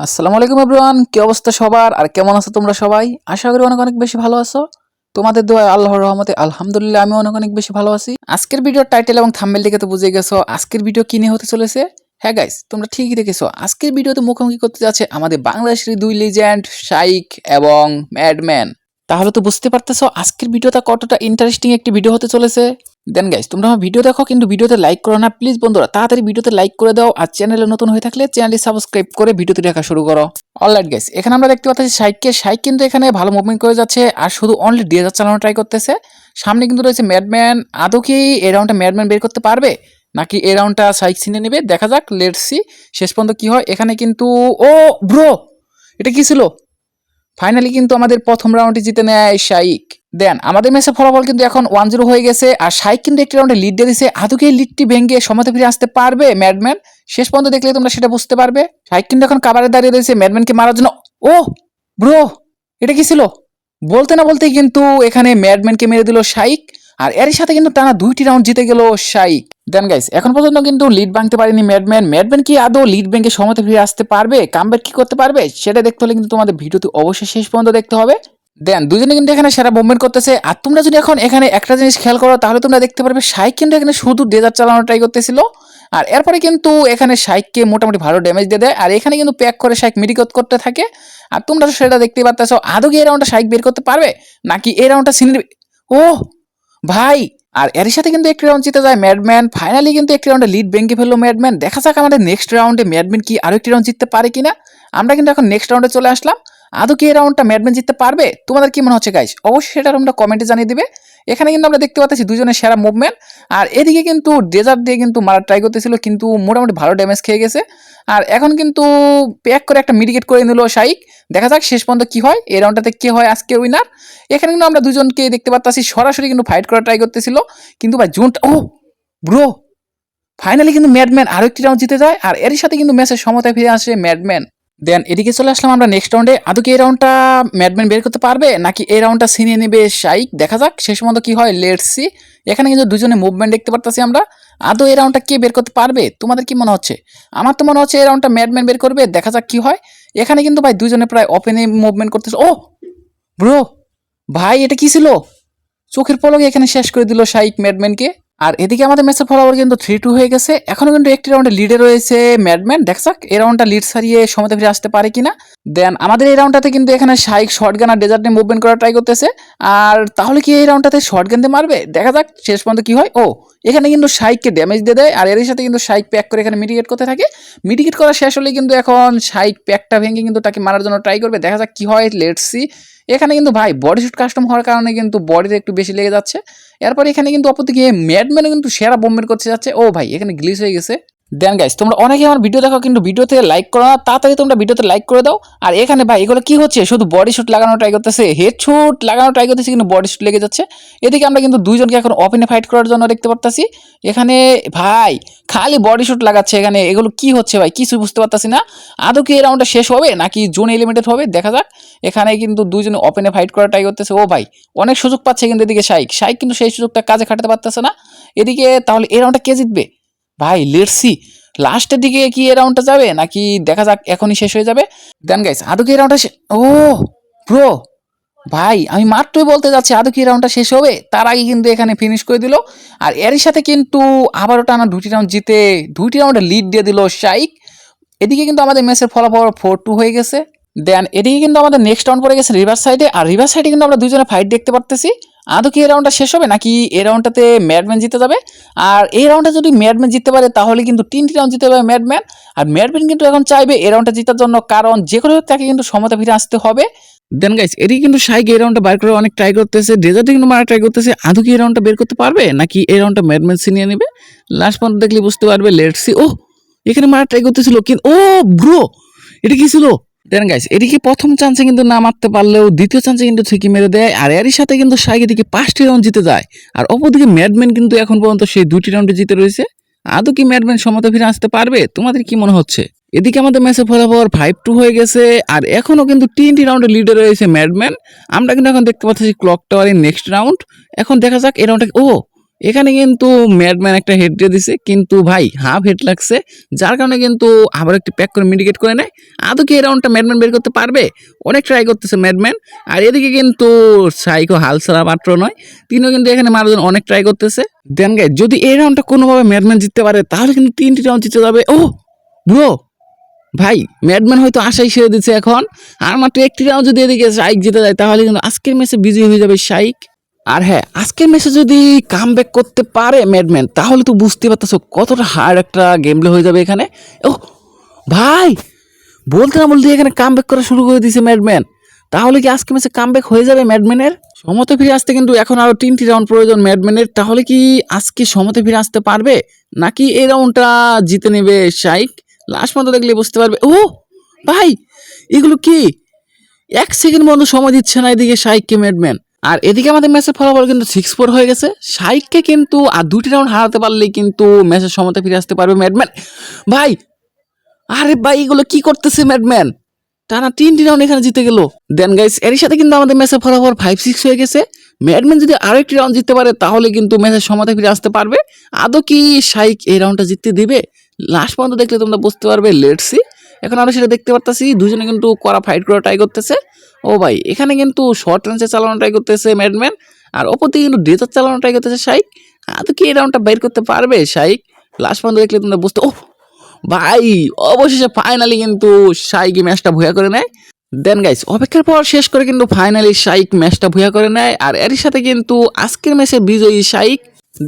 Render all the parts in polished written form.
আসসালামু আলাইকুম এভরিওয়ান, কি অবস্থা সবার আর কেমন আছো তোমরা সবাই? আশা করি অনেক অনেক বেশি ভালো আছো। তোমাদের দোয়ায় আল্লাহর রহমতে আলহামদুলিল্লাহ আমি অনেক অনেক বেশি ভালো আছি। আজকের ভিডিওর টাইটেল এবং থাম্বনেল দেখে তো বুঝে গেছো আজকের ভিডিও কি নিয়ে হতে চলেছে। হ্যাঁ গাইস, তোমরা ঠিকই দেখেছো, আজকের ভিডিওতে মুখোমুখি করতে যাচ্ছে আমাদের বাংলাদেশের দুই লিজেন্ড শাইক এবং ম্যাডম্যান। তাহলে তো বুঝতে পারতেছো আজকের ভিডিওটা কতটা ইন্টারেস্টিং একটি ভিডিও হতে চলেছে। দেন গাইস, তোমরা আমার ভিডিও দেখো কিন্তু ভিডিওতে লাইক করো না প্লিজ বন্ধুরা, তাড়াতাড়ি ভিডিওতে লাইক করে দাও আর চ্যানেলে নতুন হয়ে থাকলে চ্যানেলটি সাবস্ক্রাইব করে ভিডিওটি দেখা শুরু করো। অলরাইট গাইস, এখানে আমরা দেখতে পাচ্ছি শাইক কিন্তু এখানে ভালো মুভমেন্ট করে যাচ্ছে আর শুধু অনলি ডিএজার চালানো ট্রাই করতেছে। সামনে কিন্তু রয়েছে ম্যাডম্যান। আদৌ কি এই রাউন্ডটা ম্যাডম্যান বের করতে পারবে নাকি এই রাউন্ডটা শাইক ছিনে নেবে, দেখা যাক। লেটস সি শেষ পর্যন্ত কি হয় এখানে। কিন্তু ও ব্রো, এটা কি ছিল? ফাইনালি কিন্তু আমাদের প্রথম রাউন্ডটি জিতে নেয় শাইক। দেন আমাদের ম্যাচের ফলাফল কিন্তু এখন 1-0 হয়ে গেছে আর শাইক কিন্তু একটি রাউন্ডে লিড দিয়ে দিয়েছে। আদৌ কি এই লিডটি ভেঙে সমতা ফিরে আসতে পারবে ম্যাডম্যান? শেষ পর্যন্ত দেখলে তোমরা সেটা বুঝতে পারবে। শাইক কিন্তু এখন কাভারে দাঁড়িয়ে রয়েছে ম্যাডম্যানকে মারার জন্য। ও ব্রো, এটা কি ছিল? বলতে না বলতেই কিন্তু এখানে ম্যাডম্যানকে মেরে দিল শাইক আর এর সাথে কিন্তু টানা 2টি রাউন্ড জিতে গেল শাইক। দেন গাইস, এখন পর্যন্ত কিন্তু লিড ভাঙতে পারেনি ম্যাডম্যান। ম্যাডম্যান কি আদৌ লিড ব্যাংকে সমতা ফিরে আসতে পারবে, কামব্যাক কি করতে পারবে, সেটা দেখতে হলে কিন্তু তোমাদের ভিডিওতে অবশ্যই শেষ পর্যন্ত দেখতে হবে। দেন দুজনে কিন্তু এখানে সেরা মুভমেন্ট করতেছে আর তোমরা যদি এখন এখানে একটা জিনিস খেয়াল করো তাহলে তোমরা দেখতে পারবে শাইক কিন্তু এখানে শুধু ডেজার্ট চালানো ট্রাই করতেছিল আর এরপরে কিন্তু এখানে শাইককে মোটামুটি ভালো ড্যামেজ দিয়ে দেয় আর এখানে কিন্তু প্যাক করে শাইক মিডিকট করতে থাকে আর তোমরা সেটা দেখতে পাচ্ছো। আদৌ কি এই রাউন্ডটা শাইক বের করতে পারবে নাকি এই রাউন্ডটা সিনিয়র? ও ভাই, আর এর সাথে কিন্তু একটি রাউন্ড জিতে যায় ম্যাডম্যান। ফাইনালি কিন্তু একটি রাউন্ডে লিড ভেঙে ফেললো ম্যাডম্যান। দেখা যাক আমাদের নেক্সট রাউন্ডে ম্যাডম্যান কি আরো একটি রাউন্ড জিততে পারে কিনা। আমরা কিন্তু এখন নেক্সট রাউন্ডে চলে আসলাম। আদৌ কি এই রাউন্ডটা ম্যাডম্যান জিততে পারবে? তোমাদের কি মনে হচ্ছে গাইস? অবশ্যই সেটা তোমরা কমেন্টে জানিয়ে দিবে। এখানে কিন্তু আমরা দেখতে পাচ্ছি দুজনের সেরা মুভমেন্ট আর এদিকে কিন্তু ডেজার্ট দিয়ে কিন্তু মারার ট্রাই করতেছিল কিন্তু মোটামুটি ভালো ড্যামেজ খেয়ে গেছে আর এখন কিন্তু প্যাক করে একটা মিডিকেট করে নিল শাইক। দেখা যাক শেষ পর্যন্ত কি হয়, এই রাউন্ডটাতে কে হয় আজকে উইনার। এখানে কিন্তু আমরা দুজনকে দেখতে পাচ্ছি সরাসরি কিন্তু ফাইট করার ট্রাই করতেছিল কিন্তু ভাই জোনটা, ও ব্রো, ফাইনালি কিন্তু ম্যাডম্যান আরো একটি রাউন্ড জিতে যায় আর এর সাথে কিন্তু ম্যাচের সমতায় ফিরে আসে ম্যাডম্যান। দেন এদিকে চলে আসলাম আমরা নেক্সট রাউন্ডে। আদৌ কি এই রাউন্ডটা ম্যাডম্যান বের করতে পারবে নাকি এই রাউন্ডটা ছিনিয়ে নেবে শাইক, দেখা যাক শেষ পর্যন্ত কি হয়। Let's see. এখানে কিন্তু দুজনে মুভমেন্ট দেখতে পারতেছি আমরা। আদৌ এই রাউন্ডটা কে বের করতে পারবে? তোমাদের কি মনে হচ্ছে? আমার তো মনে হচ্ছে এই রাউন্ডটা ম্যাডম্যান বের করবে, দেখা যাক কি হয়। এখানে কিন্তু ভাই দুজনে প্রায় ওপেনে মুভমেন্ট করতেছে। ও ব্রো, ভাই এটা কি ছিল? চোখের পলকে এখানে শেষ করে দিল শাইক ম্যাডম্যানকে। আর এদিকে আমাদের ম্যাচের ফলাফল কিন্তু 3-2 হয়ে গেছে। এখনো কিন্তু একটি রাউন্ডে লিডে রয়েছে ম্যাডম্যান, দেখাক এই রাউন্ডটা লিড সারিয়ে সমতা ফিরে আসতে পারে কিনা। দেন আমাদের এই রাউন্ডটাতে কিন্তু এখানে শাইক শর্টগান আর ডেজার্ট নিয়ে মুভমেন্ট করার ট্রাই করতেছে আর তাহলে কি এই রাউন্ডটাতে শর্টগান দিয়ে মারবে, দেখা যাক শেষ পর্যন্ত কি হয়। ও এখানে কিন্তু শাইককে ড্যামেজ দিয়ে দেয় আর এর সাথে কিন্তু শাইক প্যাক করে এখানে মিডিকেট করতে থাকে। মিডিকেট করা শেষ হলে কিন্তু এখন শাইক প্যাকটা ভেঙে কিন্তু তাকে মারার জন্য ট্রাই করবে, দেখা যাক কি হয়। Let's see. এখানে কিন্তু ভাই বডি শুট কাস্টম হওয়ার কারণে কিন্তু বডিতে একটু বেশি লেগে যাচ্ছে। এরপর এখানে কিন্তু অপরদিকে ম্যাডম্যানও কিন্তু সেরা বোমবের করতে যাচ্ছে। ও ভাই এখানে গ্লিচ হয়ে গেছে। দেন গাইস, তোমরা অনেকে আমার ভিডিও দেখো কিন্তু ভিডিওতে লাইক করো না, তাড়াতাড়ি তোমরা ভিডিওতে লাইক করে দাও। আর এখানে ভাই এগুলো কি হচ্ছে, শুধু বডি শুট লাগানো ট্রাই করতেছে, হেড শুট লাগানো ট্রাই করতেছে কিন্তু বডি শুট লেগে যাচ্ছে। এদিকে আমরা কিন্তু দুইজনকে এখন ওপেনে ফাইট করার জন্য দেখতে পারতাছি। এখানে ভাই খালি বডি শুট লাগাচ্ছে, এখানে এগুলো কি হচ্ছে ভাই কিছু বুঝতে পারতাছি না। আদৌ কি এই রাউন্ডটা শেষ হবে নাকি জোন এলিমিনেটেড হবে, দেখা যাক। এখানে কিন্তু দুইজনে ওপেনে ফাইট করার ট্রাই করতেছে। ও ভাই অনেক সুযোগ পাচ্ছে কিন্তু এদিকে শাইক কিন্তু সেই সুযোগটা কাজে খাটাতে পারতেছে না। এদিকে তাহলে এই রাউন্ডটা কে জিতবে ভাই? Let's see. লাস্টের দিকে কি এই রাউন্ডটা যাবে নাকি দেখা যাক এখনই শেষ হয়ে যাবে। দেন গাইস, আদৌ কি এই রাউন্ডটা ও ব্রো, ভাই আমি মাত্রই বলতে যাচ্ছি আদৌ কি রাউন্ডটা শেষ হবে, তার আগে কিন্তু এখানে ফিনিশ করে দিল আর এরই সাথে কিন্তু আবারও টানা 2টি রাউন্ড জিতে 2টি রাউন্ডে লিড দিয়ে দিল শাইক। এদিকে কিন্তু আমাদের ম্যাচের ফলাফল 4-2 হয়ে গেছে। দেন এদিকে কিন্তু আমাদের নেক্সট রাউন্ড পড়ে গেছে রিভার সাইডে আর রিভার সাইডে কিন্তু আমরা দুজনে ফাইট দেখতে পারতেছি। আদৌ কি এই রাউন্ডটা শেষ হবে নাকি এই রাউন্ডটাতে ম্যাডম্যান জিতে যাবে? আর এই রাউন্ডটা যদি ম্যাডম্যান জিততে পারে তাহলে কিন্তু 3টি রাউন্ড জিতে পারে ম্যাডম্যান। আর ম্যাডম্যান কিন্তু এখন চাইবে এই রাউন্ডটা জেতার জন্য, কারণ যে কোনো তাকে কিন্তু সমতা ফিরে আসতে হবে। দেন গাইস, এদিকে কিন্তু শাইক এই রাউন্ডটা বার করে অনেক ট্রাই করতেছে, ডেজার্টে কিন্তু মারা ট্রাই করতেছে। আদৌ কি এই রাউন্ডটা বের করতে পারবে নাকি এই রাউন্ডটা ম্যাডম্যান ছিনিয়ে নেবে, লাস্ট পর্যন্ত দেখলে বুঝতে পারবে। Let's see. ও এখানে মারা ট্রাই করতেছিল কিন্তু ও ব্রো, এটা কি ছিল? দেন গাইস, এদিকে প্রথম চান্সে কিন্তু না মারতে পারলেও দ্বিতীয় চান্সে কিন্তু ঠিকই মেরে দেয় আর এরই সাথে কিন্তু শাইক এদিকে 5টি রাউন্ড জিতে যায় আর অপরদিকে ম্যাডম্যান কিন্তু এখন পর্যন্ত সেই 2টি রাউন্ডে জিতে রয়েছে। আদৌ কি ম্যাডম্যান সমতা ফিরে আসতে পারবে, তোমাদের কি মনে হচ্ছে? এদিকে আমাদের ম্যাচের ফলাফল 5-2 হয়ে গেছে আর এখনো কিন্তু 3টি রাউন্ডে লিডে রয়েছে ম্যাডম্যান। আমরা কিন্তু এখন দেখতে পাচ্ছি ক্লক টাওয়ারের নেক্সট রাউন্ড। এখন দেখা যাক এই রাউন্ডটা, ও এখানে কিন্তু ম্যাডম্যান একটা হেড দিয়ে দিছে, কিন্তু ভাই হাফ হেড লাগছে, যার কারণে কিন্তু আবার একটি প্যাক করে মিডিকেট করে নেয়। আদৌ কি এই রাউন্ডটা ম্যাডম্যান বের করতে পারবে? অনেক ট্রাই করতেছে ম্যাডম্যান। আর এদিকে কিন্তু সাইকো হাল ছাড়া মাত্র নয়, তিনিও কিন্তু এখানে মারার জন্য অনেক ট্রাই করতেছে। দেন গাইস, যদি এই রাউন্ডটা কোনোভাবে ম্যাডম্যান জিততে পারে তাহলে কিন্তু 3টি রাউন্ড জিতে যাবে। ও ব্রো, ভাই ম্যাডম্যান হয়তো আশাই ছেড়ে দিচ্ছে এখন। আর মাত্র একটি রাউন্ড যদি এদিকে শাইক জিতে যায় তাহলে কিন্তু আজকের ম্যাচে বিজয়ী হয়ে যাবে শাইক। আর হ্যাঁ, আজকের ম্যাচে যদি কামব্যাক করতে পারে ম্যাডম্যান তাহলে তো বুঝতে পারতেছো কতটা হার্ড একটা গেম প্লে হয়ে যাবে এখানে। ও ভাই, বলতে না বলতে এখানে কামব্যাক করা শুরু করে দিয়েছে ম্যাডম্যান। তাহলে কি আজকে ম্যাচে কামব্যাক হয়ে যাবে ম্যাডম্যানের? সমতে ফিরে আসতে কিন্তু এখন আরো 3টি রাউন্ড প্রয়োজন ম্যাডম্যানের। তাহলে কি আজকে সমতে ফিরে আসতে পারবে, নাকি এই রাউন্ডটা জিতে নেবে শাইক? লাস্ট পর্যন্ত দেখলে বুঝতে পারবে। ও ভাই, এগুলো কি 1 সেকেন্ড বন্ধু সময় দিচ্ছে না এদিকে শাইককে ম্যাডম্যান। আর এদিকে আমাদের ম্যাচের ফলাফল কিন্তু 6-4 হয়ে গেছে। শাইককে কিন্তু আর 2টি রাউন্ড হারাতে পারলেই কিন্তু ম্যাচের সমতা ফিরে আসতে পারবে ম্যাডম্যান। ভাই, আরে ভাই, এগুলো কি করতেছে ম্যাডম্যান? টানা 3টি রাউন্ড এখানে জিতে গেল। দেন গাইস, এর সাথে কিন্তু আমাদের ম্যাচের ফলাফল 5-6 হয়ে গেছে। ম্যাডম্যান যদি আরো একটি রাউন্ড জিততে পারে তাহলে কিন্তু ম্যাচের সমতা ফিরে আসতে পারবে। আদৌ কি শাইক এই রাউন্ডটা জিততে দিবে? লাস্ট পর্যন্ত দেখলে তোমরা বুঝতে পারবে। Let's see. এখন আমরা সেটা দেখতে পারতাছি, দুজনে কিন্তু করা ফাইট করা ট্রাই করতেছে। ও ভাই, এখানে কিন্তু শর্ট রেঞ্জে চালানো ট্রাই করতেছে ম্যাডম্যান, আর অপর দিকে কিন্তু ডেজার চালানো ট্রাই করতেছে শাইক। আদৌ কি এই রাউন্ডটা বের করতে পারবে শাইক? লাস্ট পর্যন্ত দেখলে তোমরা বুঝতে। ও ভাই, অবশেষে ফাইনালি কিন্তু শাইক ম্যাচটা ভুয়া করে নেয়। দেন গাইস, অপেক্ষার পর শেষ করে কিন্তু ফাইনালি শাইক ম্যাচটা ভুয়া করে নেয়, আর এর সাথে কিন্তু আজকের ম্যাচে বিজয়ী শাইক।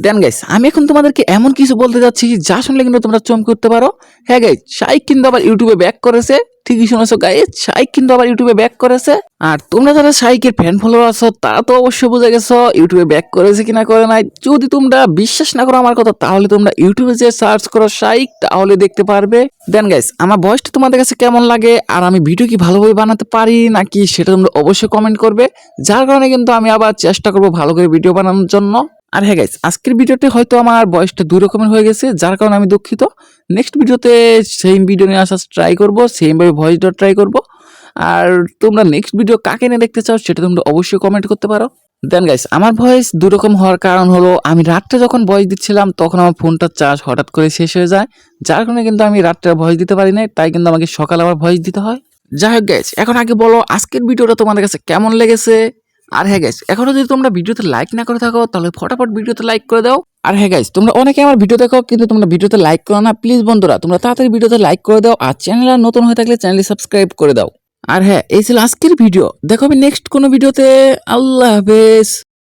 দেন গাইস, আমি এখন তোমাদেরকে এমন কিছু বলতে যাচ্ছি যা শুনলে কিন্তু তোমরা চমকে উঠতে পারো। হ্যাঁ গাইস, শাইক কিন্তু আবার ইউটিউবে ব্যাক করেছে। ঠিকই শুনেছো গাইস, শাইক কিন্তু আবার ইউটিউবে ব্যাক করেছে। আর তোমরা যারা শাইকের ফ্যান ফলোয়ার আছো তারা তো অবশ্যই বুঝে গেছো ইউটিউবে ব্যাক করেছে কিনা করে নাই। যদি তোমরা বিশ্বাস না করো আমার কথা, তাহলে তোমরা ইউটিউবে যে সার্চ করো শাইক, তাহলে দেখতে পারবে। দেন গাইস, আমার ভয়েসটা তোমাদের কাছে কেমন লাগে আর আমি ভিডিও কি ভালোভাবে বানাতে পারি নাকি সেটা তোমরা অবশ্যই কমেন্ট করবে। যার কারণে কিন্তু আমি আবার চেষ্টা করবো ভালো করে ভিডিও বানানোর জন্য। আর হ্যাঁ গাইস, আজকের ভিডিওতে হয়তো আমার ভয়েসটা 2 রকমের হয়ে গেছে, যার কারণে আমি দুঃখিত। নেক্সট ভিডিওতে সেম ভিডিও নিয়ে আসার ট্রাই করবো, সেম ভাবে ভয়েস দেওয়ার ট্রাই করবো। আর তোমরা নেক্সট ভিডিও কাকে নিয়ে দেখতে চাও সেটা তোমরা অবশ্যই কমেন্ট করতে পারো। দেন গাইস, আমার ভয়েস 2 রকম হওয়ার কারণ হলো আমি রাত্রে যখন ভয়েস দিচ্ছিলাম তখন আমার ফোনটার চার্জ হঠাৎ করে শেষ হয়ে যায়, যার কারণে কিন্তু আমি রাত্রে ভয়েস দিতে পারি না, তাই কিন্তু আমাকে সকালে আবার ভয়েস দিতে হয়। যাই হোক গাইস, এখন আগে বলো আজকের ভিডিওটা তোমাদের কাছে কেমন লেগেছে। আর হ্যাঁ গাইস, এখনো যদি তোমরা ভিডিওতে লাইক না করে থাকো তাহলে ফটাফট ভিডিওতে লাইক করে দাও। আর হ্যাঁ গাইস, তোমরা অনেকে আমার ভিডিও দেখো কিন্তু তোমরা ভিডিওতে লাইক করো না। প্লিজ বন্ধুরা, তোমরা তাড়াতাড়ি ভিডিওতে লাইক করে দাও, আর চ্যানেল আর নতুন হয়ে থাকলে চ্যানেলটি সাবস্ক্রাইব করে দাও। আর হ্যাঁ, এই ছিল আজকের ভিডিও। দেখো আমি নেক্সট কোনো ভিডিওতে। আল্লাহ হাফেজ।